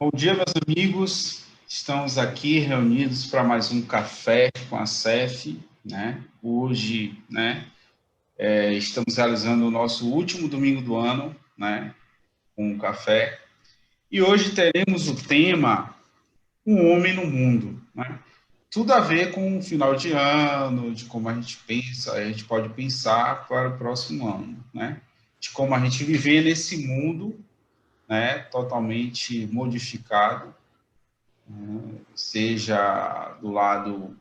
Bom dia, meus amigos. Estamos aqui reunidos para mais um café com a CEF, né? Hoje, né, estamos realizando o nosso último domingo do ano, né, com o café. E hoje teremos o tema Um Homem no Mundo, né? Tudo a ver com o final de ano, de como a gente pensa, a gente pode pensar para o próximo ano, né? De como a gente viver nesse mundo, né, totalmente modificado, seja do lado,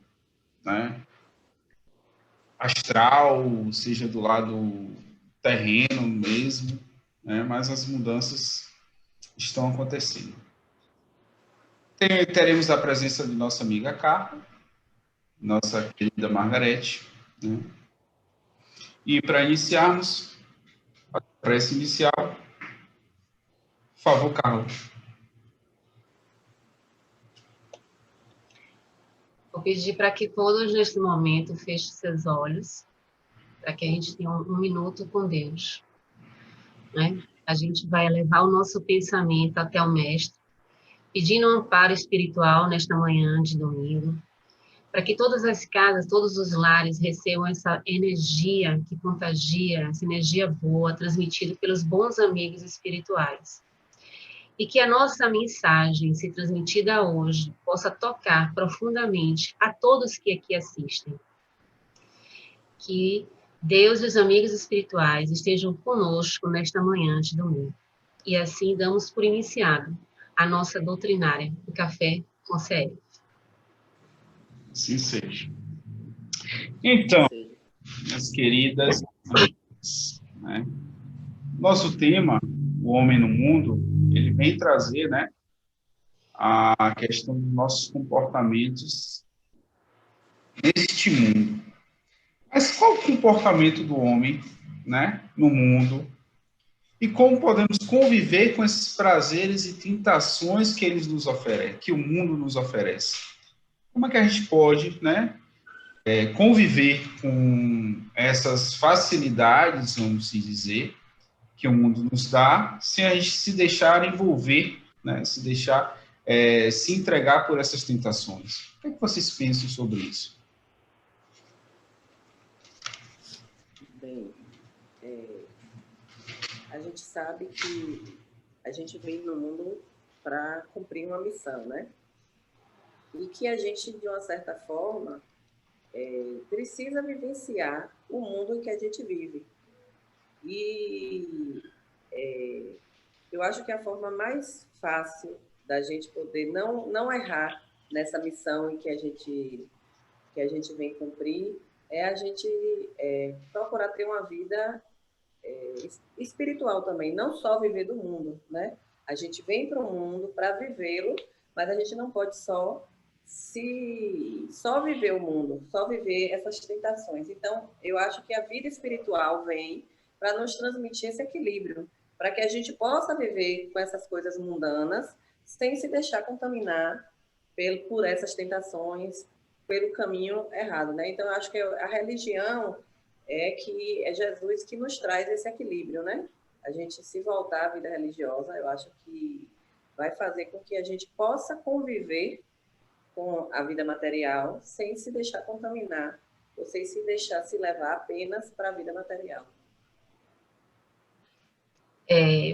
né, astral, seja do lado terreno mesmo, né, mas as mudanças estão acontecendo. Teremos a presença de nossa amiga Carla, nossa querida Margarete, né? E para iniciarmos, para esse inicial, por favor, Carla. Vou pedir para que todos, neste momento, fechem seus olhos, para que a gente tenha um minuto com Deus, né? A gente vai levar o nosso pensamento até o Mestre, pedindo um amparo espiritual nesta manhã de domingo, para que todas as casas, todos os lares recebam essa energia que contagia, essa energia boa, transmitida pelos bons amigos espirituais. E que a nossa mensagem, se transmitida hoje, possa tocar profundamente a todos que aqui assistem. Que Deus e os amigos espirituais estejam conosco nesta manhã de domingo. E assim damos por iniciado a nossa doutrinária, o Café com CL. Assim seja. Então, minhas queridas amigas, né, nosso tema, o homem no mundo, ele vem trazer, né, a questão dos nossos comportamentos neste mundo. Mas qual o comportamento do homem, né, no mundo? E como podemos conviver com esses prazeres e tentações que eles nos oferecem, que o mundo nos oferece? Como é que a gente pode, né, conviver com essas facilidades, vamos dizer, que o mundo nos dá, sem a gente se deixar envolver, né, se deixar se entregar por essas tentações? O que é que vocês pensam sobre isso? Bem, a gente sabe que a gente veio no mundo para cumprir uma missão, né? E que a gente, de uma certa forma, precisa vivenciar o mundo em que a gente vive. E eu acho que a forma mais fácil da gente poder não errar nessa missão em que a gente vem cumprir é a gente procurar ter uma vida espiritual também, não só viver do mundo, né? A gente vem para o mundo para vivê-lo, mas a gente não pode só viver o mundo, só viver essas tentações. Então, eu acho que a vida espiritual vem para nos transmitir esse equilíbrio, para que a gente possa viver com essas coisas mundanas sem se deixar contaminar por essas tentações, pelo caminho errado, né? Então, eu acho que a religião é Jesus que nos traz esse equilíbrio, né? A gente se voltar à vida religiosa, eu acho que vai fazer com que a gente possa conviver com a vida material sem se deixar contaminar, ou sem se deixar se levar apenas para a vida material.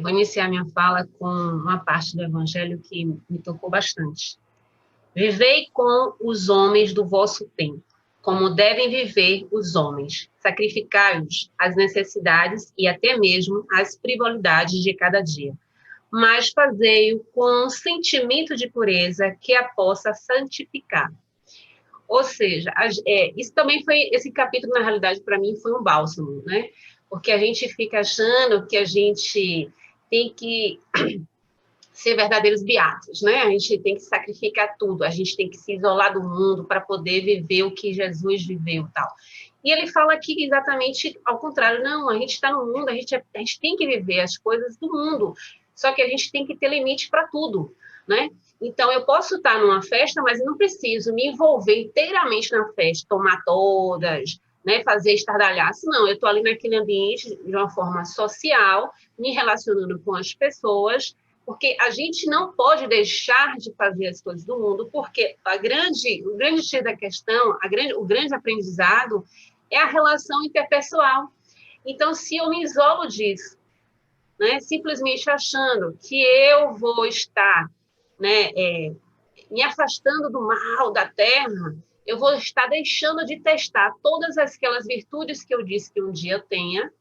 Vou iniciar minha fala com uma parte do Evangelho que me tocou bastante. Vivei com os homens do vosso tempo, como devem viver os homens. Sacrificai-os às necessidades e até mesmo às frivolidades de cada dia. Mas fazei-o com um sentimento de pureza que a possa santificar. Ou seja, isso também foi, esse capítulo, na realidade, para mim, foi um bálsamo, né? Porque a gente fica achando que a gente tem que ser verdadeiros beatos, né? A gente tem que sacrificar tudo, a gente tem que se isolar do mundo para poder viver o que Jesus viveu e tal. E ele fala aqui exatamente ao contrário, não, a gente está no mundo, a gente tem que viver as coisas do mundo, só que a gente tem que ter limite para tudo, né? Então, eu posso estar numa festa, mas eu não preciso me envolver inteiramente na festa, tomar todas, né, fazer estardalhaço, não, eu estou ali naquele ambiente de uma forma social, me relacionando com as pessoas, Porque a gente não pode deixar de fazer as coisas do mundo, porque o grande X da questão, o grande aprendizado é a relação interpessoal. Então, se eu me isolo disso, né, simplesmente achando que eu vou estar, né, me afastando do mal, da terra, eu vou estar deixando de testar todas aquelas virtudes que eu disse que um dia eu tenha,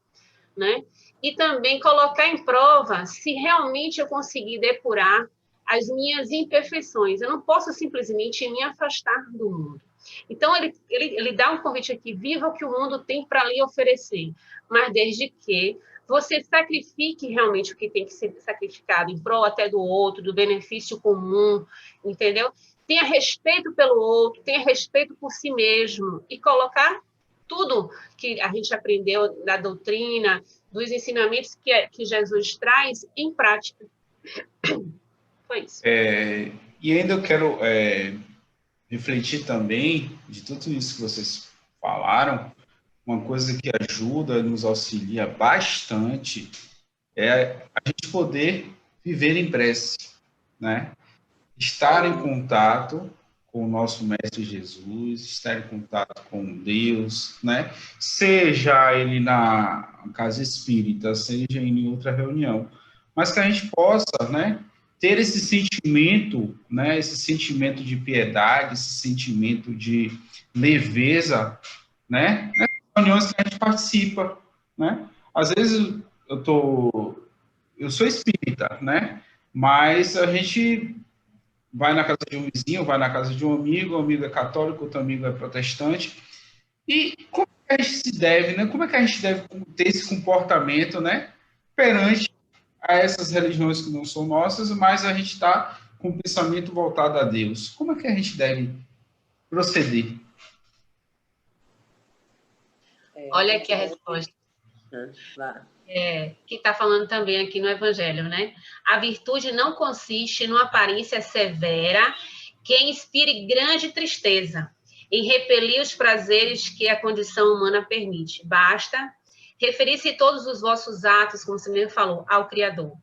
né? E também colocar em prova se realmente eu conseguir depurar as minhas imperfeições. Eu não posso simplesmente me afastar do mundo. Então, ele dá um convite aqui, viva o que o mundo tem para lhe oferecer, mas desde que você sacrifique realmente o que tem que ser sacrificado, em prol até do outro, do benefício comum, entendeu? Tenha respeito pelo outro, tenha respeito por si mesmo, e colocar tudo que a gente aprendeu da doutrina, dos ensinamentos que Jesus traz em prática. Foi isso. E ainda eu quero refletir também de tudo isso que vocês falaram. Uma coisa que ajuda, nos auxilia bastante, é a gente poder viver em prece, né? Estar em contato com o nosso Mestre Jesus, estar em contato com Deus, né? Seja ele na casa espírita, seja em outra reunião, mas que a gente possa, né, ter esse sentimento, né, esse sentimento de piedade, esse sentimento de leveza, né, nessas reuniões que a gente participa, né? Às vezes eu sou espírita, né? Mas a gente vai na casa de um vizinho, vai na casa de um amigo, o amigo é católico, outro amigo é protestante. E como é que a gente se deve, né? Como é que a gente deve ter esse comportamento, né? Perante a essas religiões que não são nossas, mas a gente está com o pensamento voltado a Deus. Como é que a gente deve proceder? Olha aqui a resposta. Que está falando também aqui no Evangelho, né? A virtude não consiste numa aparência severa que inspire grande tristeza, em repelir os prazeres que a condição humana permite. Basta referir-se todos os vossos atos, como você mesmo falou, ao Criador,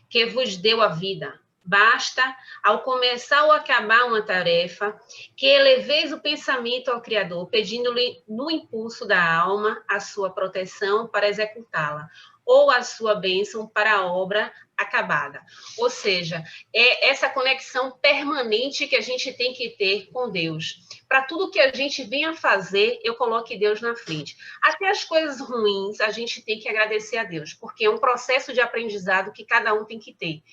que vos deu a vida. Basta, ao começar ou acabar uma tarefa, que eleveis o pensamento ao Criador, pedindo-lhe no impulso da alma a sua proteção para executá-la, ou a sua bênção para a obra acabada. Ou seja, é essa conexão permanente que a gente tem que ter com Deus. Para tudo que a gente venha fazer, eu coloque Deus na frente. Até as coisas ruins, a gente tem que agradecer a Deus, porque é um processo de aprendizado que cada um tem que ter.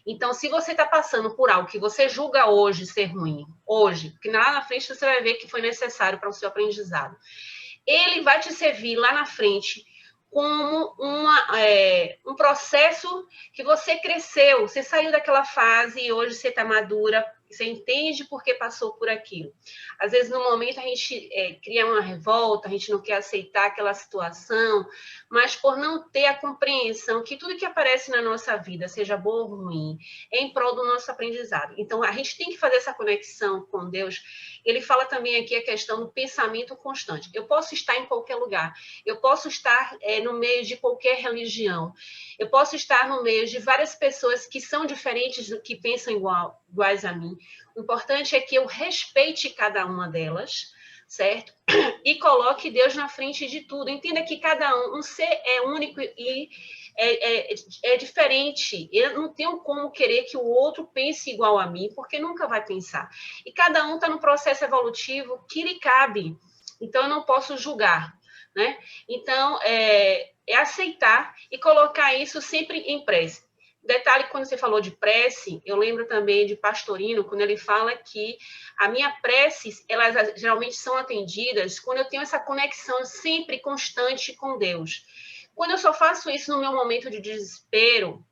Então, se você está passando por algo que você julga hoje ser ruim, hoje, porque lá na frente você vai ver que foi necessário para o seu aprendizado, ele vai te servir lá na frente como um processo que você cresceu, você saiu daquela fase e hoje você está madura, você entende por que passou por aquilo. Às vezes, no momento, a gente cria uma revolta, a gente não quer aceitar aquela situação, mas por não ter a compreensão que tudo que aparece na nossa vida, seja bom ou ruim, é em prol do nosso aprendizado. Então, a gente tem que fazer essa conexão com Deus. Ele fala também aqui a questão do pensamento constante. Eu posso estar em qualquer lugar, eu posso estar no meio de qualquer religião, eu posso estar no meio de várias pessoas que são diferentes, que pensam iguais a mim. O importante é que eu respeite cada uma delas, certo? E coloque Deus na frente de tudo. Entenda que cada um ser é único e é diferente. Eu não tenho como querer que o outro pense igual a mim, porque nunca vai pensar. E cada um está no processo evolutivo que lhe cabe. Então, eu não posso julgar, né? Então, é aceitar e colocar isso sempre em prece. Detalhe, quando você falou de prece, eu lembro também de Pastorino, quando ele fala que a minha prece, elas geralmente são atendidas quando eu tenho essa conexão sempre constante com Deus. Quando eu só faço isso no meu momento de desespero,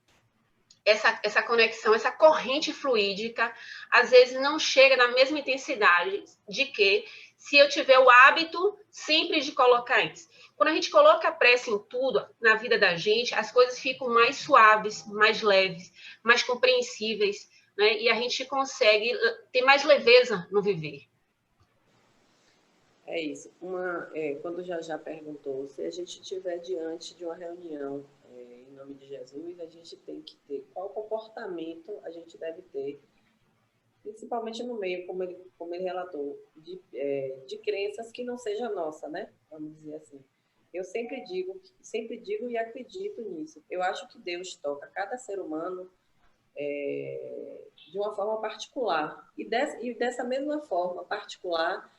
essa conexão, essa corrente fluídica, às vezes não chega na mesma intensidade de que se eu tiver o hábito sempre de colocar isso. Quando a gente coloca a prece em tudo, na vida da gente, as coisas ficam mais suaves, mais leves, mais compreensíveis, né? E a gente consegue ter mais leveza no viver. É isso. Quando já perguntou, se a gente estiver diante de uma reunião, nome de Jesus, a gente tem que ter qual comportamento a gente deve ter, principalmente no meio, como ele relatou, de crenças que não seja nossa, né? Vamos dizer assim. Eu sempre digo e acredito nisso. Eu acho que Deus toca cada ser humano de uma forma particular. E dessa mesma forma particular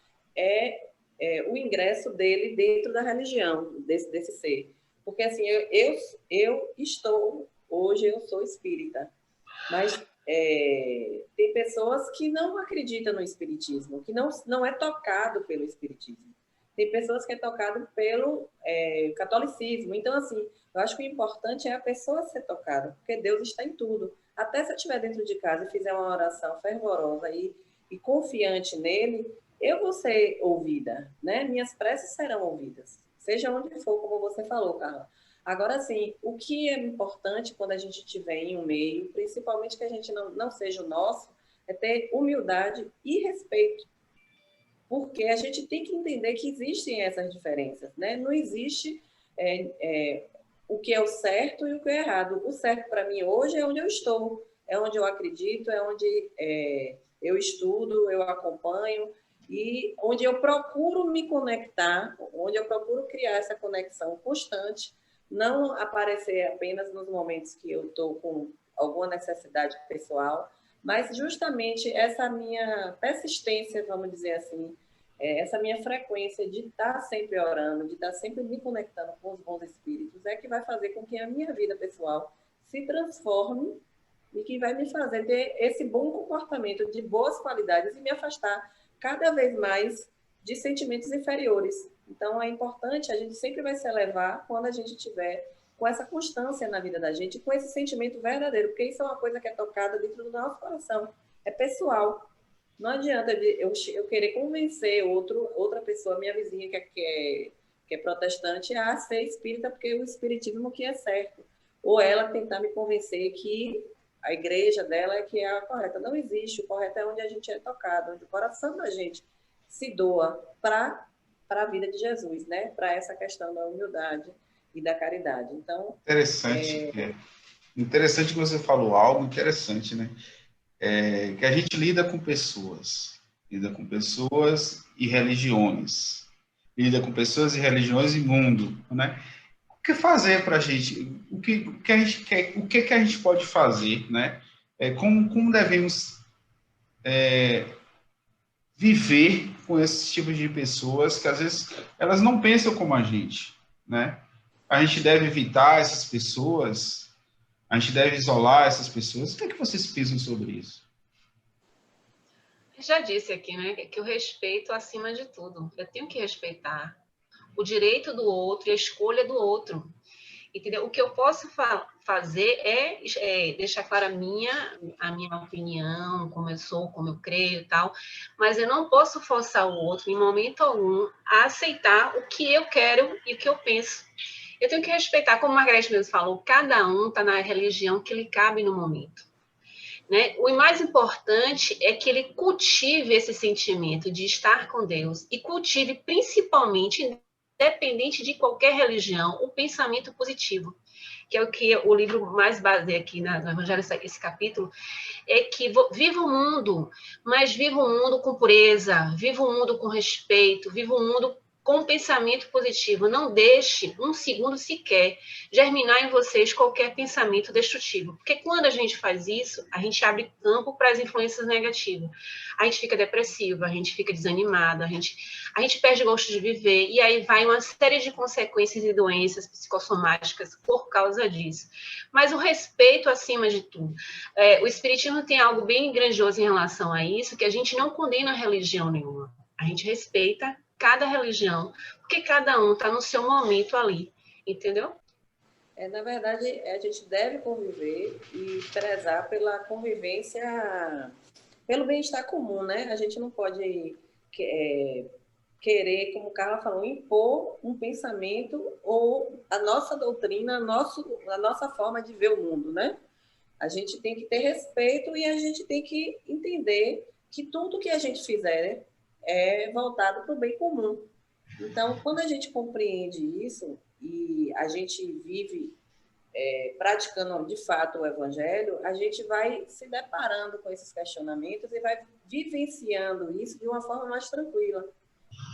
o ingresso dele dentro da religião, desse ser. Porque, assim, hoje eu sou espírita, mas tem pessoas que não acreditam no espiritismo, que não é tocado pelo espiritismo. Tem pessoas que é tocado pelo catolicismo. Então, assim, eu acho que o importante é a pessoa ser tocada, porque Deus está em tudo. Até se eu estiver dentro de casa e fizer uma oração fervorosa e confiante nele, eu vou ser ouvida, né? Minhas preces serão ouvidas, seja onde for, como você falou, Carla. Agora, sim, o que é importante quando a gente estiver em um meio, principalmente que a gente não seja o nosso, é ter humildade e respeito. Porque a gente tem que entender que existem essas diferenças, né? Não existe o que é o certo e o que é errado. O certo para mim hoje é onde eu estou, é onde eu acredito, é onde eu estudo, eu acompanho e onde eu procuro me conectar, onde eu procuro criar essa conexão constante, não aparecer apenas nos momentos que eu estou com alguma necessidade pessoal, mas justamente essa minha persistência, vamos dizer assim, essa minha frequência de estar sempre orando, de estar sempre me conectando com os bons espíritos, é que vai fazer com que a minha vida pessoal se transforme e que vai me fazer ter esse bom comportamento de boas qualidades e me afastar cada vez mais de sentimentos inferiores. Então, é importante, a gente sempre vai se elevar quando a gente tiver com essa constância na vida da gente, com esse sentimento verdadeiro, porque isso é uma coisa que é tocada dentro do nosso coração, é pessoal. Não adianta eu querer convencer outra pessoa, minha vizinha que é protestante, a ser espírita, porque o espiritismo que é certo. Ou ela tentar me convencer que a igreja dela é que é a correta. Não existe. O correto é onde a gente é tocado, onde o coração da gente se doa para a vida de Jesus, né? Para essa questão da humildade e da caridade. Então, Interessante. Interessante que você falou algo interessante, né? Que a gente lida com pessoas e religiões, lida com pessoas e religiões e mundo, né? O que fazer para a gente? O que a gente quer? O que a gente pode fazer, né? Como devemos viver com esses tipos de pessoas que às vezes elas não pensam como a gente, né? A gente deve evitar essas pessoas, a gente deve isolar essas pessoas. O que é que vocês pensam sobre isso? Já disse aqui, né, que o respeito acima de tudo. Eu tenho que respeitar o direito do outro e a escolha do outro. Entendeu? O que eu posso fazer é deixar clara a minha opinião, como eu sou, como eu creio e tal, mas eu não posso forçar o outro, em momento algum, a aceitar o que eu quero e o que eu penso. Eu tenho que respeitar, como a Margareth mesmo falou, cada um está na religião que lhe cabe no momento. Né? O mais importante é que ele cultive esse sentimento de estar com Deus e cultive principalmente, independente de qualquer religião, o pensamento positivo, que é o que o livro mais baseia aqui no Evangelho, esse capítulo, é que viva o mundo, mas viva o mundo com pureza, viva o mundo com respeito, viva o mundo com um pensamento positivo. Não deixe um segundo sequer germinar em vocês qualquer pensamento destrutivo. Porque quando a gente faz isso, a gente abre campo para as influências negativas. A gente fica depressivo, a gente fica desanimado, a gente perde o gosto de viver, e aí vai uma série de consequências e doenças psicossomáticas por causa disso. Mas o respeito acima de tudo. O Espiritismo tem algo bem grandioso em relação a isso, que a gente não condena religião nenhuma. A gente respeita cada religião, porque cada um está no seu momento ali, entendeu? Na verdade, a gente deve conviver e prezar pela convivência, pelo bem-estar comum, né? A gente não pode querer, como o Carla falou, impor um pensamento ou a nossa doutrina, a nossa forma de ver o mundo, né? A gente tem que ter respeito e a gente tem que entender que tudo que a gente fizer é voltado para o bem comum. Então, quando a gente compreende isso e a gente vive praticando de fato o evangelho, a gente vai se deparando com esses questionamentos e vai vivenciando isso de uma forma mais tranquila,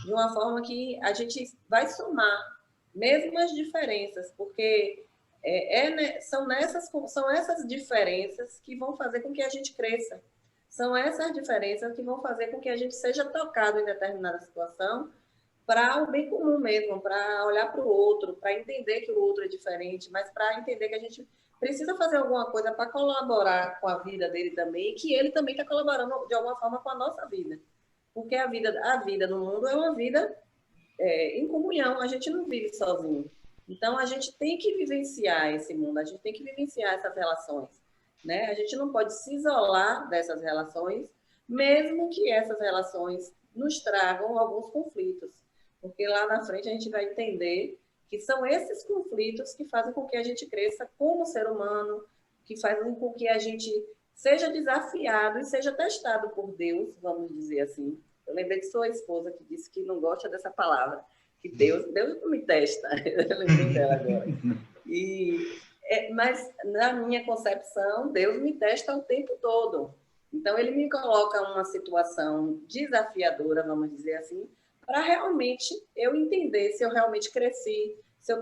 de uma forma que a gente vai somar, mesmo as diferenças, porque são essas diferenças que vão fazer com que a gente cresça. São essas diferenças que vão fazer com que a gente seja tocado em determinada situação para o bem comum mesmo, para olhar para o outro, para entender que o outro é diferente, mas para entender que a gente precisa fazer alguma coisa para colaborar com a vida dele também, e que ele também está colaborando de alguma forma com a nossa vida. Porque a vida no mundo é uma vida em comunhão, a gente não vive sozinho. Então, a gente tem que vivenciar esse mundo, a gente tem que vivenciar essas relações, né? A gente não pode se isolar dessas relações, mesmo que essas relações nos tragam alguns conflitos, porque lá na frente a gente vai entender que são esses conflitos que fazem com que a gente cresça como ser humano, que fazem com que a gente seja desafiado e seja testado por Deus, vamos dizer assim. Eu lembrei de sua esposa que disse que não gosta dessa palavra, que Deus não me testa. Eu lembrei dela agora. Mas, na minha concepção, Deus me testa o tempo todo. Então, ele me coloca uma situação desafiadora, vamos dizer assim, para realmente eu entender se eu realmente cresci, se eu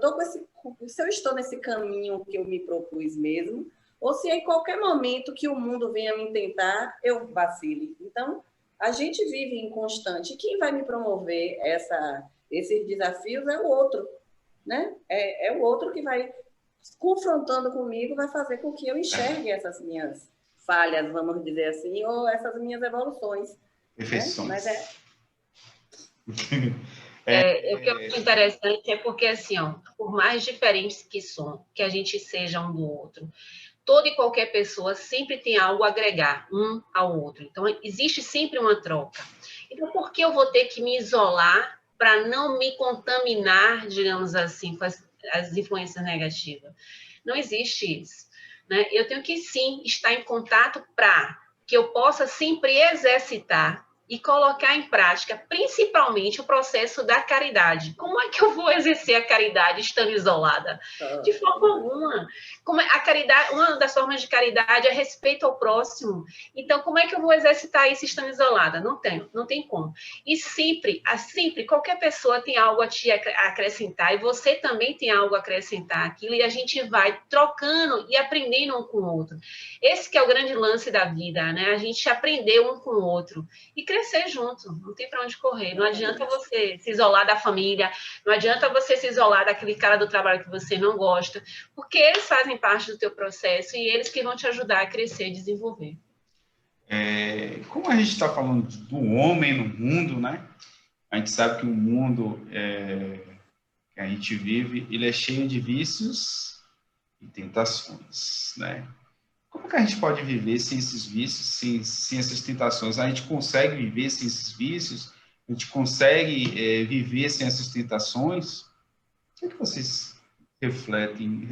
estou nesse caminho que eu me propus mesmo, ou se em qualquer momento que o mundo venha me tentar, eu vacile. Então, a gente vive em constante. Quem vai me promover esses desafios é o outro, né? É o outro que vai confrontando comigo, vai fazer com que eu enxergue essas minhas falhas, vamos dizer assim, ou essas minhas evoluções. Perfeições. Né? Mas o que eu acho interessante é porque, assim, ó, por mais diferentes que a gente seja um do outro, toda e qualquer pessoa sempre tem algo a agregar um ao outro. Então, existe sempre uma troca. Então, por que eu vou ter que me isolar para não me contaminar, digamos assim, com as influências negativas? Não existe isso, né? Eu tenho que, sim, estar em contato para que eu possa sempre exercitar e colocar em prática, principalmente, o processo da caridade. Como é que eu vou exercer a caridade estando isolada? De forma alguma. A caridade, uma das formas de caridade é respeito ao próximo. Então, como é que eu vou exercitar isso estando isolada? Não tem como. E sempre, qualquer pessoa tem algo a te acrescentar, e você também tem algo a acrescentar aquilo, e a gente vai trocando e aprendendo um com o outro. Esse que é o grande lance da vida, né? A gente aprender um com o outro e crescer junto, não tem para onde correr. Não adianta você se isolar da família, não adianta você se isolar daquele cara do trabalho que você não gosta, porque eles fazem parte do teu processo e eles que vão te ajudar a crescer e desenvolver. Como a gente está falando do homem no mundo, né? A gente sabe que o mundo que a gente vive, ele é cheio de vícios e tentações, né? Como que a gente pode viver sem esses vícios, sem essas tentações? A gente consegue viver sem esses vícios? A gente consegue viver sem essas tentações? O que vocês refletem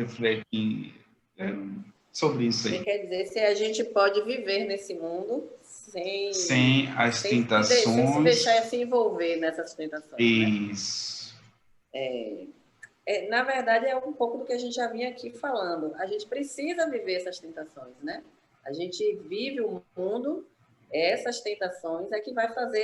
sobre isso aí? Você quer dizer se a gente pode viver nesse mundo sem as tentações? Sem se deixar se envolver nessas tentações, Isso. né? Na verdade, é um pouco do que a gente já vinha aqui falando. A gente precisa viver essas tentações, né? A gente vive o mundo, essas tentações é que vai fazer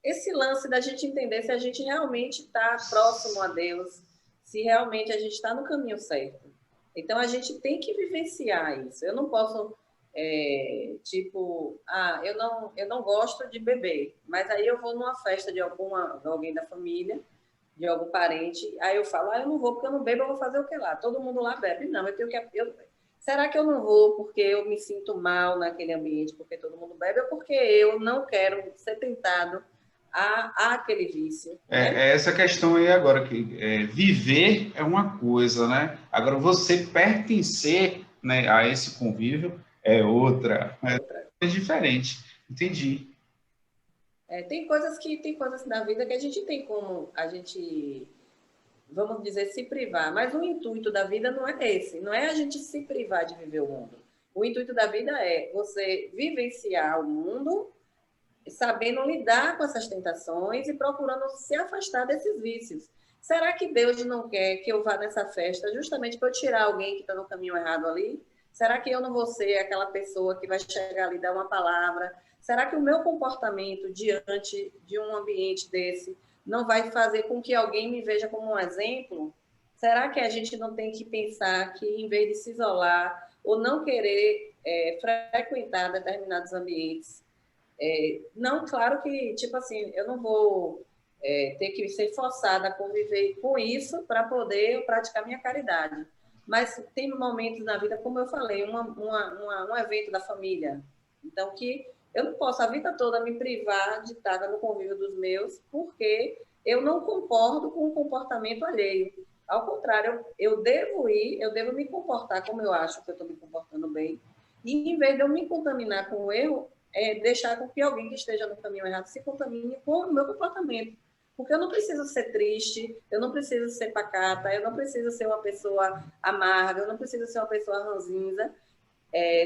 esse lance da gente entender se a gente realmente está próximo a Deus, se realmente a gente está no caminho certo. Então, a gente tem que vivenciar isso. Eu não posso, eu não gosto de beber, mas aí eu vou numa festa de alguém da família, de algum parente, aí eu falo, eu não vou porque eu não bebo, eu vou fazer o que lá? Todo mundo lá bebe. Não, será que eu não vou porque eu me sinto mal naquele ambiente, porque todo mundo bebe, ou porque eu não quero ser tentado a aquele vício? Né? Essa questão aí agora, que viver é uma coisa, né? Agora, você pertencer, né, a esse convívio é outra. É diferente. Entendi. Tem coisas na vida que a gente tem como a gente, vamos dizer, se privar. Mas o intuito da vida não é esse. Não é a gente se privar de viver o mundo. O intuito da vida é você vivenciar o mundo sabendo lidar com essas tentações e procurando se afastar desses vícios. Será que Deus não quer que eu vá nessa festa justamente para eu tirar alguém que está no caminho errado ali? Será que eu não vou ser aquela pessoa que vai chegar ali e dar uma palavra? Será que o meu comportamento diante de um ambiente desse não vai fazer com que alguém me veja como um exemplo? Será que a gente não tem que pensar que, em vez de se isolar ou não querer frequentar determinados ambientes, não, claro que, tipo assim, eu não vou ter que ser forçada a conviver com isso para poder praticar minha caridade. Mas tem momentos na vida, como eu falei, um evento da família. Então, que eu não posso a vida toda me privar de estar no convívio dos meus, porque eu não concordo com o comportamento alheio. Ao contrário, eu devo ir, eu devo me comportar como eu acho que eu estou me comportando bem. E, em vez de eu me contaminar com o erro, deixar com que alguém que esteja no caminho errado se contamine com o meu comportamento. Porque eu não preciso ser triste, eu não preciso ser pacata, eu não preciso ser uma pessoa amarga, eu não preciso ser uma pessoa ranzinza.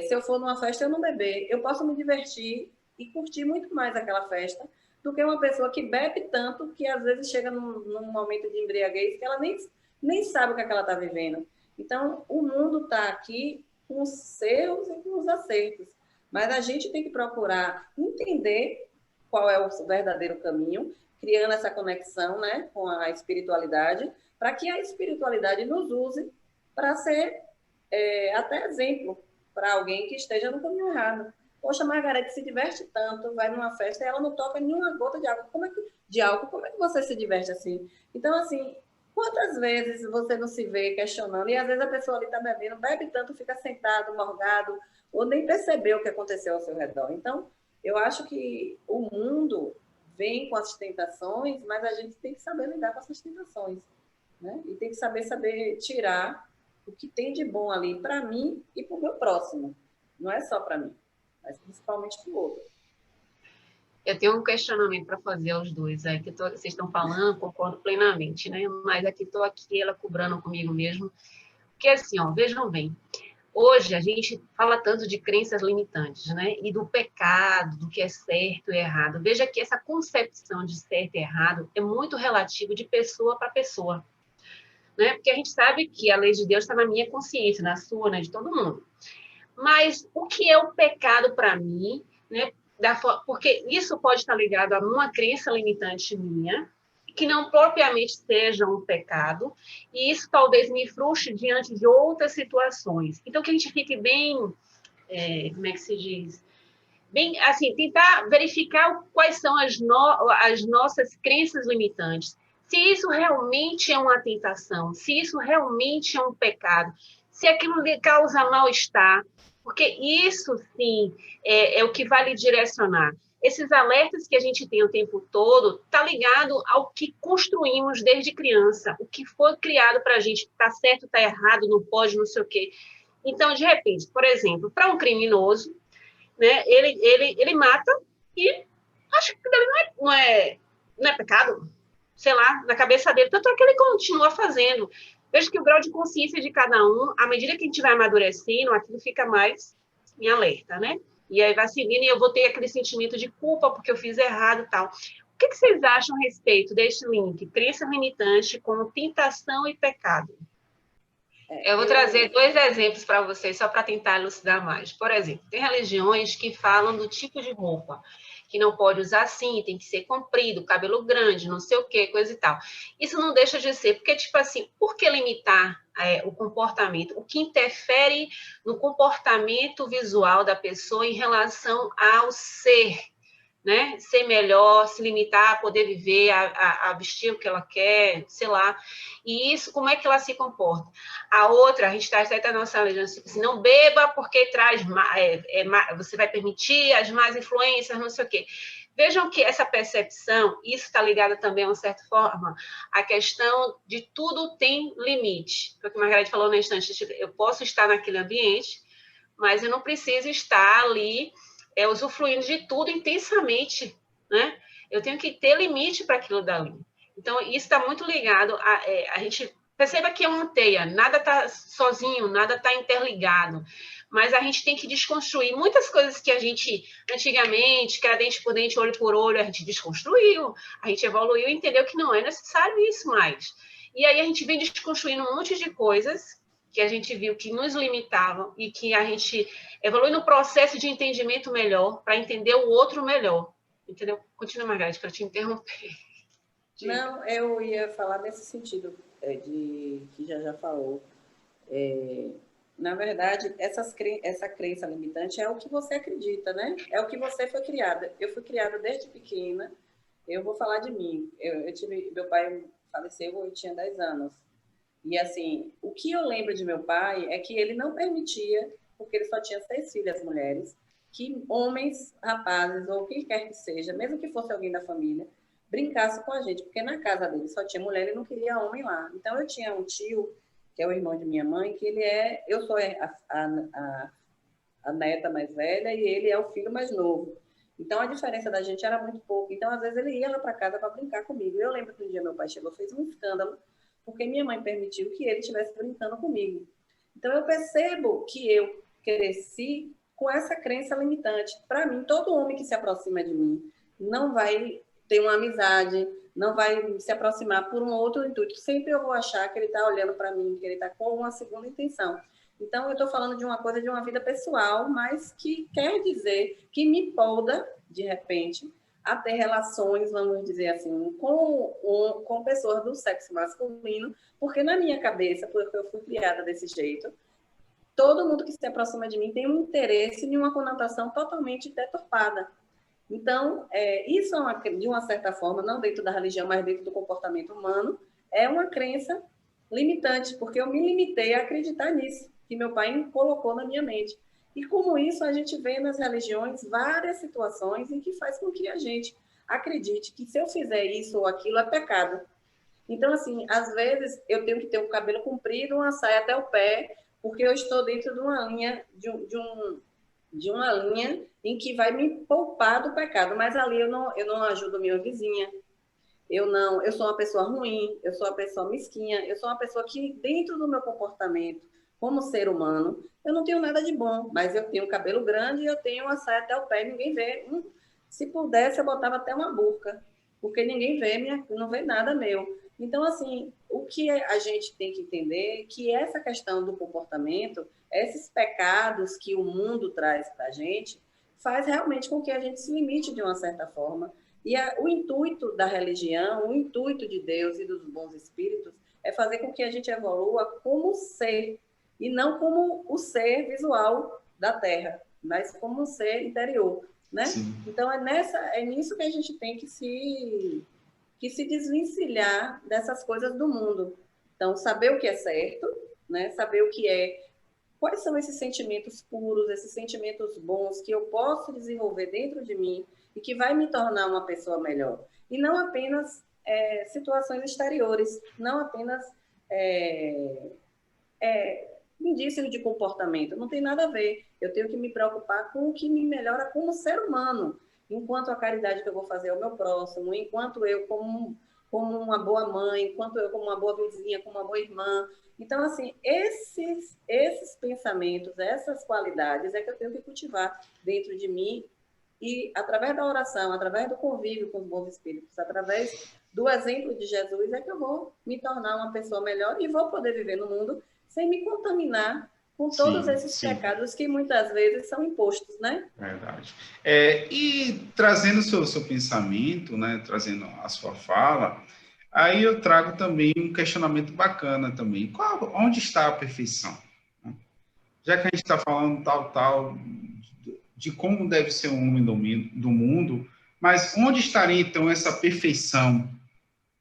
Se eu for numa festa, eu não beber. Eu posso me divertir e curtir muito mais aquela festa do que uma pessoa que bebe tanto que às vezes chega num momento de embriaguez que ela nem sabe o que, é que ela está vivendo. Então, o mundo está aqui com os erros e com os acertos. Mas a gente tem que procurar entender qual é o verdadeiro caminho, criando essa conexão, né, com a espiritualidade, para que a espiritualidade nos use para ser até exemplo para alguém que esteja no caminho errado. Poxa, Margarete se diverte tanto, vai numa festa e ela não toca nenhuma gota de álcool. Como é que você se diverte assim? Então, assim, quantas vezes você não se vê questionando? E às vezes a pessoa ali está bebendo, bebe tanto, fica sentado, morgado, ou nem percebeu o que aconteceu ao seu redor. Então, eu acho que o mundo vem com as tentações, mas a gente tem que saber lidar com essas tentações, né? E tem que saber tirar o que tem de bom ali para mim e para o meu próximo. Não é só para mim, mas principalmente para o outro. Eu tenho um questionamento para fazer aos dois, que vocês estão falando, concordo plenamente, né? Mas aqui estou ela cobrando comigo mesmo. Porque assim, vejam bem, hoje a gente fala tanto de crenças limitantes, né? E do pecado, do que é certo e errado. Veja que essa concepção de certo e errado é muito relativa de pessoa para pessoa, né? Porque a gente sabe que a lei de Deus está na minha consciência, na sua, né? De todo mundo. Mas o que é o pecado para mim, né? Porque isso pode estar ligado a uma crença limitante minha, que não propriamente seja um pecado, e isso talvez me frustre diante de outras situações. Então, que a gente fique bem, como é que se diz? Bem, assim, tentar verificar quais são as nossas crenças limitantes. Se isso realmente é uma tentação, se isso realmente é um pecado, se aquilo lhe causa mal-estar, porque isso, sim, é o que vai lhe direcionar. Esses alertas que a gente tem o tempo todo está ligado ao que construímos desde criança, o que foi criado para a gente, está certo, está errado, não pode, não sei o quê. Então, de repente, por exemplo, para um criminoso, né, ele mata e acho que não é pecado, sei lá, na cabeça dele, tanto é que ele continua fazendo. Veja que o grau de consciência de cada um, à medida que a gente vai amadurecendo, aquilo fica mais em alerta, né? E aí vai seguindo e eu vou ter aquele sentimento de culpa porque eu fiz errado e tal. O que vocês acham a respeito desse link? Crença limitante com tentação e pecado. Eu vou trazer 2 exemplos para vocês, só para tentar elucidar mais. Por exemplo, tem religiões que falam do tipo de roupa, que não pode usar assim, tem que ser comprido, cabelo grande, não sei o quê, coisa e tal. Isso não deixa de ser, porque, tipo assim, por que limitar o comportamento? O que interfere no comportamento visual da pessoa em relação ao ser, né? Ser melhor, se limitar a poder viver, a vestir o que ela quer, sei lá. E isso, como é que ela se comporta? A outra, a gente está até na nossa lei, assim, não beba porque traz, você vai permitir as más influências, não sei o quê. Vejam que essa percepção, isso está ligado também, de uma certa forma, à questão de tudo tem limite. Foi o que a Margarete falou no instante, eu posso estar naquele ambiente, mas eu não preciso estar ali usufruindo de tudo intensamente, né? Eu tenho que ter limite para aquilo dali. Então, isso está muito ligado a gente perceba que é uma teia, nada está sozinho, nada está interligado. mas a gente tem que desconstruir muitas coisas que a gente, antigamente, que era dente por dente, olho por olho, a gente desconstruiu, a gente evoluiu e entendeu que não é necessário isso mais. E aí a gente vem desconstruindo um monte de coisas que a gente viu que nos limitavam e que a gente evolui no processo de entendimento melhor, para entender o outro melhor. Entendeu? Continua, Margareth, para te interromper. Não, eu ia falar nesse sentido, de que já falou. Na verdade, essa crença limitante é o que você acredita, né? É o que você foi criada. Eu fui criada desde pequena. Eu vou falar de mim. Meu pai faleceu, eu tinha 10 anos. E, assim, o que eu lembro de meu pai é que ele não permitia, porque ele só tinha 6 filhas mulheres, que homens, rapazes, ou quem quer que seja, mesmo que fosse alguém da família, brincasse com a gente, porque na casa dele só tinha mulher e não queria homem lá. Então, eu tinha um tio, que é o irmão de minha mãe, que eu sou a neta mais velha e ele é o filho mais novo. Então, a diferença da gente era muito pouco. Então, às vezes, ele ia lá para casa para brincar comigo. Eu lembro que um dia meu pai chegou e fez um escândalo, porque minha mãe permitiu que ele estivesse brincando comigo. Então, eu percebo que eu cresci com essa crença limitante. Para mim, todo homem que se aproxima de mim não vai ter uma amizade, não vai se aproximar por um outro intuito. Sempre eu vou achar que ele está olhando para mim, que ele está com uma segunda intenção. Então, eu estou falando de uma coisa de uma vida pessoal, mas que quer dizer que me poda, de repente, a ter relações, vamos dizer assim, com pessoas do sexo masculino, porque na minha cabeça, porque eu fui criada desse jeito, todo mundo que se aproxima de mim tem um interesse em uma conotação totalmente deturpada. Então, isso de uma certa forma, não dentro da religião, mas dentro do comportamento humano, é uma crença limitante, porque eu me limitei a acreditar nisso, que meu pai me colocou na minha mente. E como isso, a gente vê nas religiões várias situações em que faz com que a gente acredite que se eu fizer isso ou aquilo é pecado. Então, assim, às vezes eu tenho que ter um cabelo comprido, uma saia até o pé, porque eu estou dentro de uma linha, de uma linha em que vai me poupar do pecado. Mas ali eu não ajudo minha vizinha, eu sou uma pessoa ruim, eu sou uma pessoa mesquinha, eu sou uma pessoa que, dentro do meu comportamento, como ser humano, eu não tenho nada de bom, mas eu tenho cabelo grande e eu tenho uma saia até o pé, ninguém vê. Se pudesse, eu botava até uma burca, porque ninguém vê, não vê nada meu. Então, assim, o que a gente tem que entender é que essa questão do comportamento, esses pecados que o mundo traz para a gente, faz realmente com que a gente se limite de uma certa forma. E o intuito da religião, o intuito de Deus e dos bons espíritos é fazer com que a gente evolua como ser, e não como o ser visual da Terra, mas como um ser interior, né? Sim. Então, é nisso que a gente tem que se desvencilhar dessas coisas do mundo. Então, saber o que é certo, né? Saber o que quais são esses sentimentos puros, esses sentimentos bons que eu posso desenvolver dentro de mim e que vai me tornar uma pessoa melhor. E não apenas situações exteriores, não apenas indícios de comportamento. Não tem nada a ver. Eu tenho que me preocupar com o que me melhora como ser humano, enquanto a caridade que eu vou fazer ao meu próximo, enquanto eu como uma boa mãe, enquanto eu como uma boa vizinha, como uma boa irmã. Então, assim, esses pensamentos, essas qualidades é que eu tenho que cultivar dentro de mim e, através da oração, através do convívio com os bons espíritos, através do exemplo de Jesus, é que eu vou me tornar uma pessoa melhor e vou poder viver no mundo sem me contaminar com todos esses pecados que muitas vezes são impostos, né? Verdade. E trazendo o seu pensamento, né, trazendo a sua fala, aí eu trago também um questionamento bacana também. Onde está a perfeição? Já que a gente está falando tal, de como deve ser um homem do mundo, mas onde estaria então essa perfeição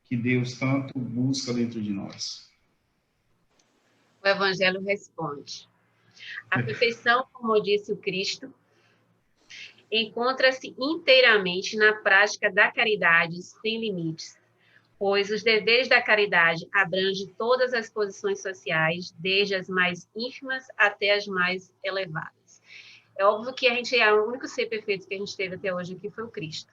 que Deus tanto busca dentro de nós? O Evangelho responde. A perfeição, como disse o Cristo, encontra-se inteiramente na prática da caridade sem limites, pois os deveres da caridade abrangem todas as posições sociais, desde as mais ínfimas até as mais elevadas. É óbvio que o único ser perfeito que a gente teve até hoje aqui foi o Cristo.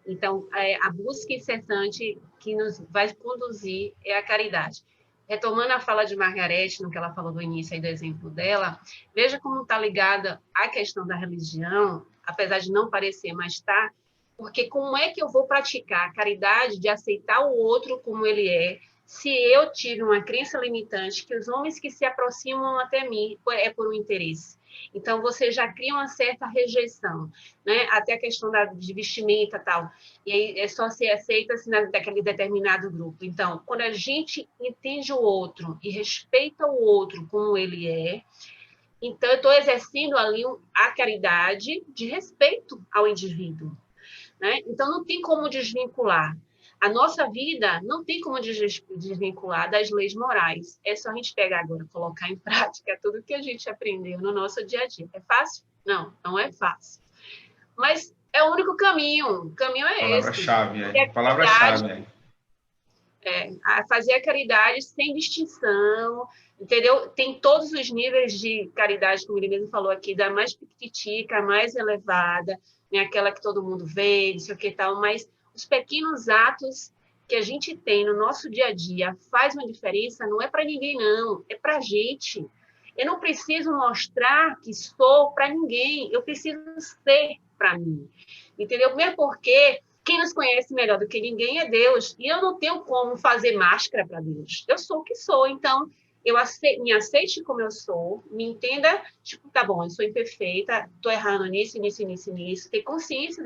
Então, a busca incessante que nos vai conduzir é a caridade. retomando a fala de Margarete, no que ela falou do início aí do exemplo dela, veja como está ligada à questão da religião, apesar de não parecer, mas está, porque como é que eu vou praticar a caridade de aceitar o outro como ele é, se eu tive uma crença limitante que os homens que se aproximam até mim é por um interesse? Então, você já cria uma certa rejeição, né? Até a questão de vestimenta e tal. E aí é só ser aceita assim, daquele determinado grupo. Então, quando a gente entende o outro e respeita o outro como ele é, então eu estou exercendo ali a caridade de respeito ao indivíduo, né? Então, não tem como desvincular. A nossa vida não tem como desvincular das leis morais. É só a gente pegar agora, colocar em prática tudo que a gente aprendeu no nosso dia a dia. É fácil? Não, não é fácil. Mas é o único caminho. O caminho é esse. Palavra-chave. A fazer a caridade sem distinção, entendeu? Tem todos os níveis de caridade, como ele mesmo falou aqui, da mais pequitica, a mais elevada, né? Aquela que todo mundo vê, não sei o que tal, mas os pequenos atos que a gente tem no nosso dia a dia faz uma diferença, não é para ninguém, não, é para a gente. Eu não preciso mostrar que sou para ninguém, eu preciso ser para mim, entendeu? Mesmo porque quem nos conhece melhor do que ninguém é Deus, e eu não tenho como fazer máscara para Deus. Eu sou o que sou, então me aceite como eu sou, me entenda, tipo, tá bom, eu sou imperfeita, tô errando nisso, ter consciência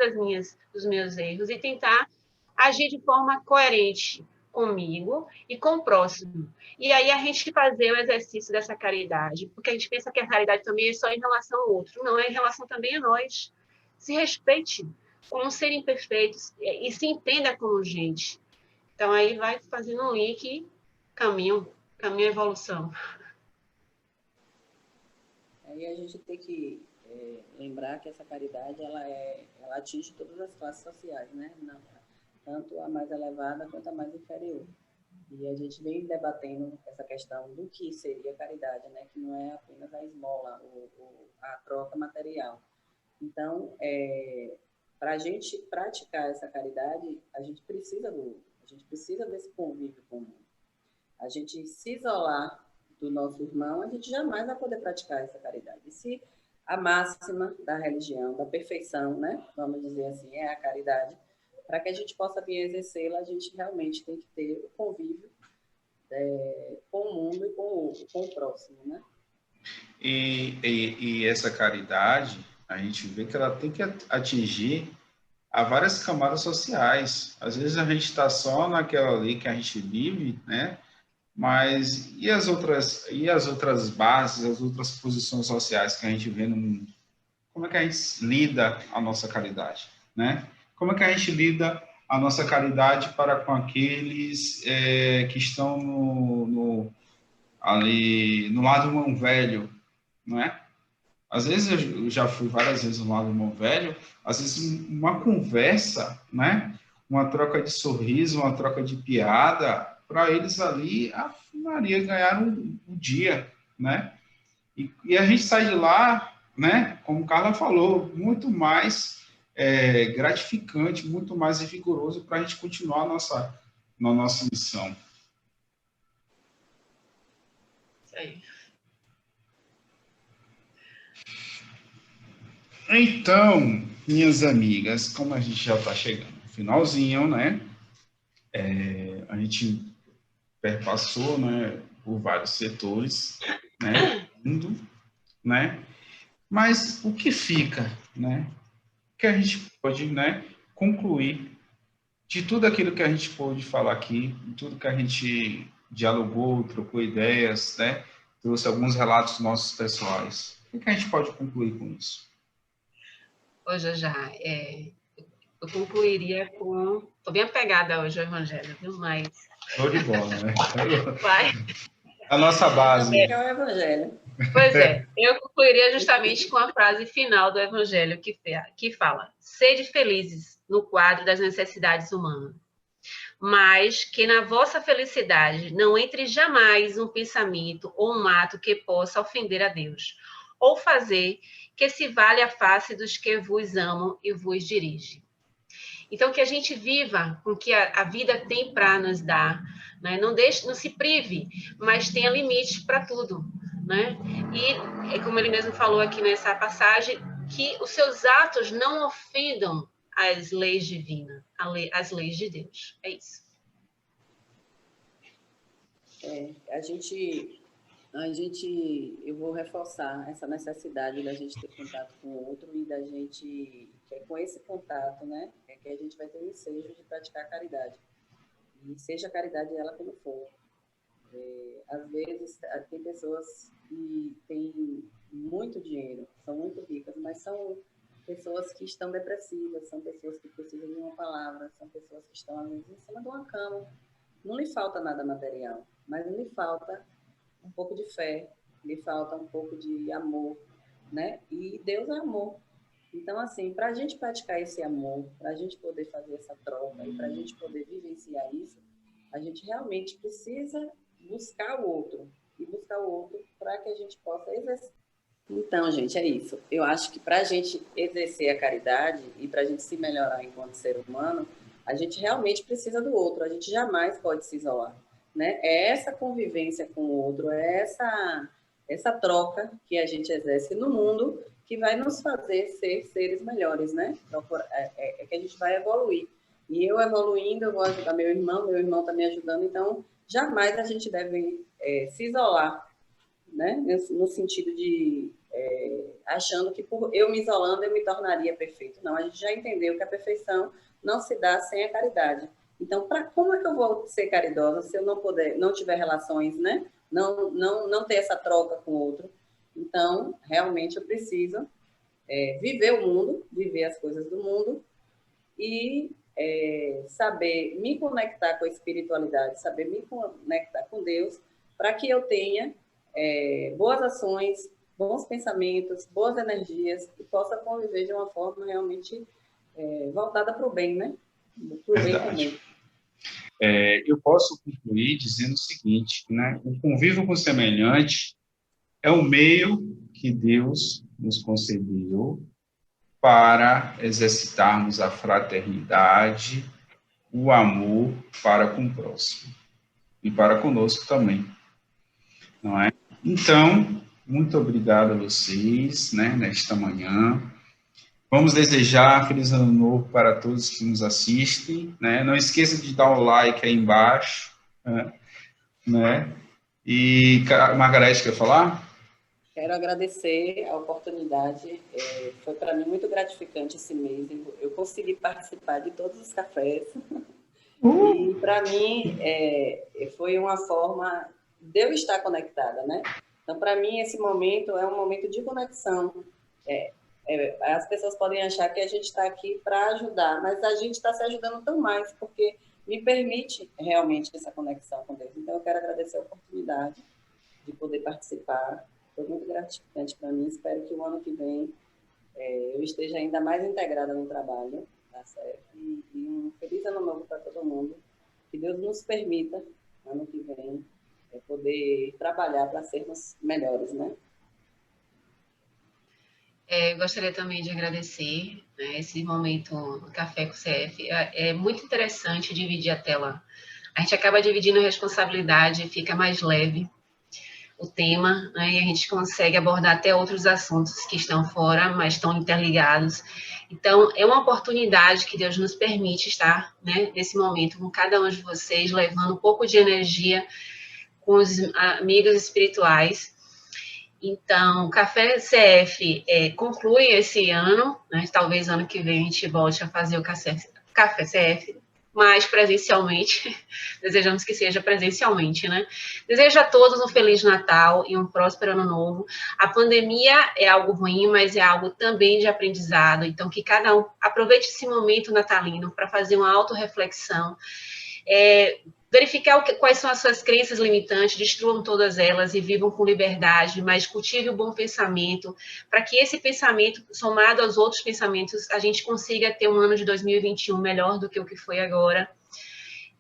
dos meus erros e tentar agir de forma coerente comigo e com o próximo. E aí a gente fazer o exercício dessa caridade, porque a gente pensa que a caridade também é só em relação ao outro, não, é em relação também a nós. Se respeite como ser imperfeitos e se entenda como gente. Então, aí vai fazendo um link, caminho à evolução. Aí a gente tem que lembrar que essa caridade, ela atinge todas as classes sociais, né? Não, tanto a mais elevada quanto a mais inferior. E a gente vem debatendo essa questão do que seria caridade, né? Que não é apenas a esmola, a troca material. Então, para a gente praticar essa caridade, a gente precisa desse convívio comum. A gente se isolar do nosso irmão, a gente jamais vai poder praticar essa caridade. E se a máxima da religião, da perfeição, né, vamos dizer assim, é a caridade, para que a gente possa vir exercê-la, a gente realmente tem que ter o convívio com o mundo e com o próximo, né? E essa caridade, a gente vê que ela tem que atingir a várias camadas sociais. Às vezes a gente está só naquela ali que a gente vive, né? Mas e as outras bases, as outras posições sociais que a gente vê no mundo? Como é que a gente lida a nossa caridade, né? Como é que a gente lida a nossa caridade para com aqueles que estão ali no lado do irmão velho, não é? Às vezes eu já fui várias vezes no lado do irmão velho, às vezes uma conversa, né? Uma troca de sorriso, uma troca de piada, para eles ali, a Maria ganharam um dia, né? E a gente sai de lá, né? Como Carla falou, muito mais gratificante, muito mais vigoroso para a gente continuar na nossa missão. Isso aí. Então, minhas amigas, como a gente já está chegando no finalzinho, né? A gente perpassou, né, por vários setores, né? Mundo, né? Mas o que fica, né? O que a gente pode, né, concluir de tudo aquilo que a gente pôde falar aqui, de tudo que a gente dialogou, trocou ideias, né? Trouxe alguns relatos nossos pessoais. O que a gente pode concluir com isso? Hoje já, eu concluiria com... Estou bem apegada hoje ao Evangelho, viu? Mas... Show de bola, né? Vai. A nossa base. É o Evangelho. Pois é, eu concluiria justamente com a frase final do Evangelho que fala: sede felizes no quadro das necessidades humanas, mas que na vossa felicidade não entre jamais um pensamento ou um ato que possa ofender a Deus, ou fazer que se vale a face dos que vos amam e vos dirigem. Então, que a gente viva com o que a vida tem para nos dar, né? Não se prive, mas tenha limites para tudo, né? E, como ele mesmo falou aqui nessa passagem, que os seus atos não ofendam as leis divinas, as leis de Deus. É isso. Eu vou reforçar essa necessidade da gente ter contato com o outro e da gente, que é com esse contato, né, é que a gente vai ter o ensejo de praticar a caridade. E seja a caridade ela como for. Às vezes, tem pessoas que têm muito dinheiro, são muito ricas, mas são pessoas que estão depressivas, são pessoas que precisam de uma palavra, são pessoas que estão, às vezes, em cima de uma cama. Não lhe falta nada material, mas lhe falta um pouco de fé, lhe falta um pouco de amor, né? E Deus é amor. Então, assim, para a gente praticar esse amor, para a gente poder fazer essa troca e para a gente poder vivenciar isso, a gente realmente precisa buscar o outro. E buscar o outro para que a gente possa exercer. Então, gente, é isso. Eu acho que para a gente exercer a caridade e para a gente se melhorar enquanto ser humano, a gente realmente precisa do outro. A gente jamais pode se isolar, né? É essa convivência com o outro, é essa troca que a gente exerce no mundo que vai nos fazer ser seres melhores, né? É que a gente vai evoluir. E eu evoluindo, eu vou ajudar meu irmão está me ajudando, então jamais a gente deve se isolar, né? No sentido de achando que por eu me isolando eu me tornaria perfeito. Não, a gente já entendeu que a perfeição não se dá sem a caridade. Então, como é que eu vou ser caridosa se eu não tiver relações, né? Não ter essa troca com o outro? Então, realmente eu preciso viver o mundo, viver as coisas do mundo e saber me conectar com a espiritualidade, saber me conectar com Deus, para que eu tenha boas ações, bons pensamentos, boas energias e possa conviver de uma forma realmente voltada para o bem, né? Para o bem comum. Eu posso concluir dizendo o seguinte, né? O convívio com o semelhante é o meio que Deus nos concedeu para exercitarmos a fraternidade, o amor para com o próximo e para conosco também, não é? Então, muito obrigado a vocês, né, nesta manhã. Vamos desejar feliz ano novo para todos que nos assistem, né? Não esqueça de dar o like aí embaixo, né? E Margarete quer falar? Quero agradecer a oportunidade. Foi para mim muito gratificante esse mês. Eu consegui participar de todos os cafés. E para mim foi uma forma de eu estar conectada, né? Então, para mim, esse momento é um momento de conexão. As pessoas podem achar que a gente está aqui para ajudar, mas a gente está se ajudando tão mais, porque me permite realmente essa conexão com Deus. Então, eu quero agradecer a oportunidade de poder participar. Foi muito gratificante para mim. Espero que o ano que vem eu esteja ainda mais integrada no trabalho, tá certo? E um feliz ano novo para todo mundo. Que Deus nos permita, ano que vem, poder trabalhar para sermos melhores, né? Gostaria também de agradecer, né, esse momento do Café com o CF. É muito interessante dividir a tela. A gente acaba dividindo a responsabilidade, fica mais leve o tema, né, e a gente consegue abordar até outros assuntos que estão fora, mas estão interligados. Então, é uma oportunidade que Deus nos permite estar, né, nesse momento com cada um de vocês, levando um pouco de energia com os amigos espirituais. Então, o Café CF conclui esse ano, né? Talvez ano que vem a gente volte a fazer o Café CF, mas presencialmente. Desejamos que seja presencialmente, né? Desejo a todos um Feliz Natal e um próspero Ano Novo. A pandemia é algo ruim, mas é algo também de aprendizado. Então, que cada um aproveite esse momento natalino para fazer uma autorreflexão, verificar quais são as suas crenças limitantes, destruam todas elas e vivam com liberdade, mas cultive o bom pensamento, para que esse pensamento, somado aos outros pensamentos, a gente consiga ter um ano de 2021 melhor do que o que foi agora.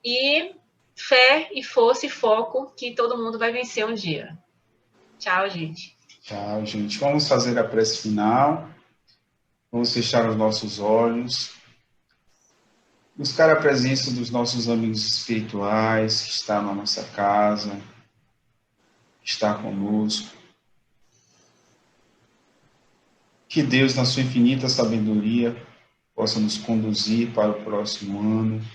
E fé e força e foco que todo mundo vai vencer um dia. Tchau, gente. Tchau, gente. Vamos fazer a prece final. Vamos fechar os nossos olhos. buscar a presença dos nossos amigos espirituais que estão na nossa casa, que está conosco. Que Deus, na sua infinita sabedoria, possa nos conduzir para o próximo ano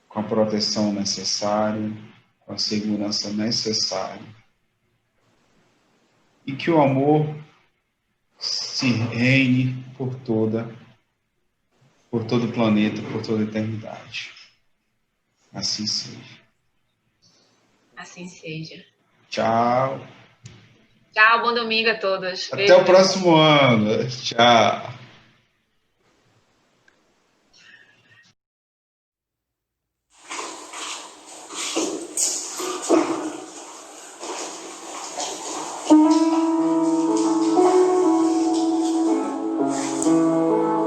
com a proteção necessária, com a segurança necessária. E que o amor se reine por todo o planeta, por toda a eternidade. Assim seja. Assim seja. Tchau. Tchau, bom domingo a todos. Até o próximo ano. Tchau.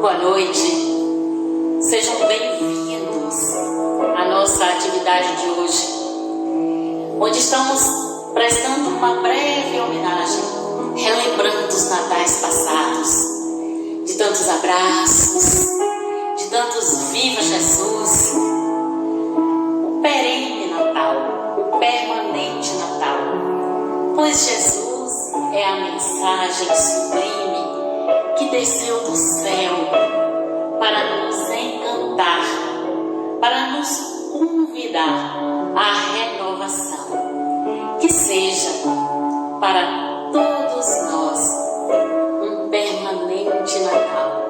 Boa noite. Sejam bem-vindos à nossa atividade de hoje, onde estamos prestando uma breve homenagem, relembrando os natais passados, de tantos abraços, de tantos Viva Jesus, o perene Natal, o permanente Natal, pois Jesus é a mensagem sublime que desceu do céu para nos encantar, para nos convidar à renovação. Que seja para todos nós um permanente Natal.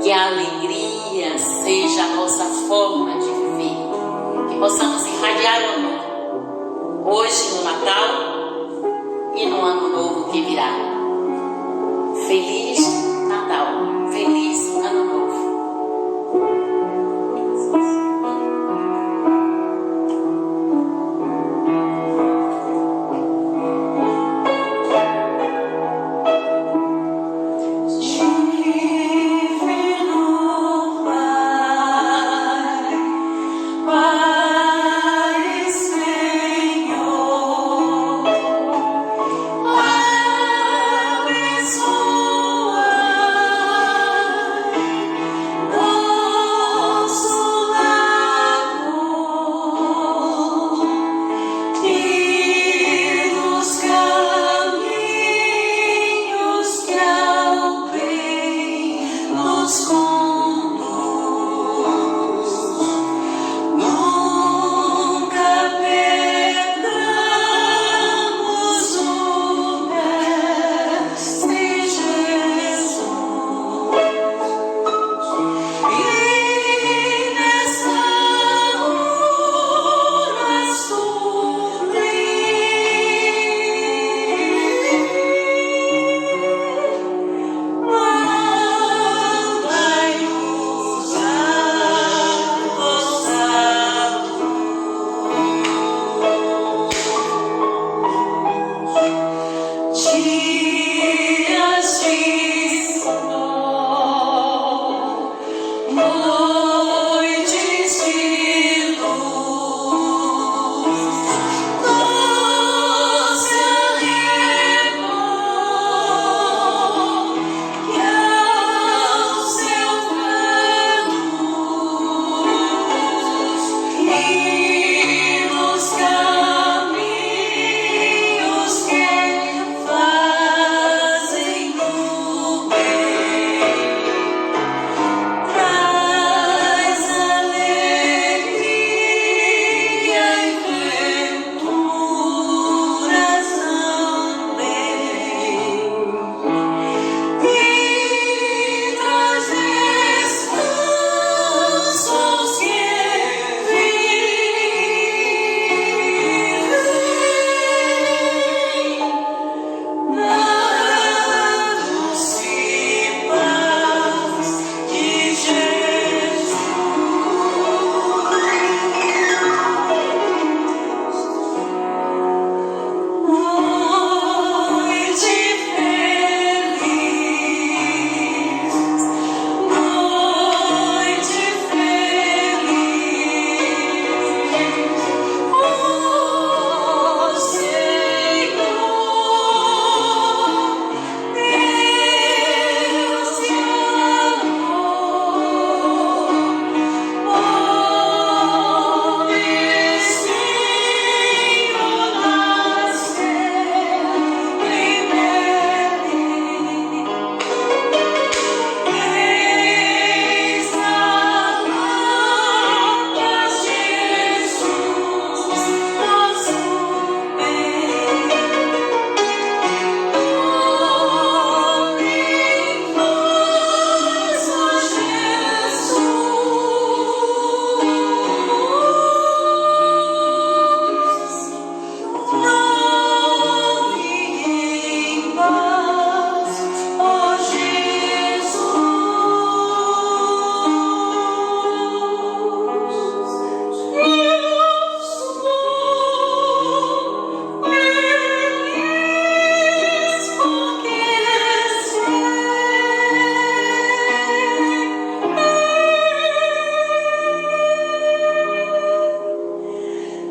Que a alegria seja a nossa forma de viver. Que possamos irradiar o amor hoje no Natal e no Ano Novo que virá. Feliz Natal, feliz Ano Novo. Abençoa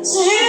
Jesus.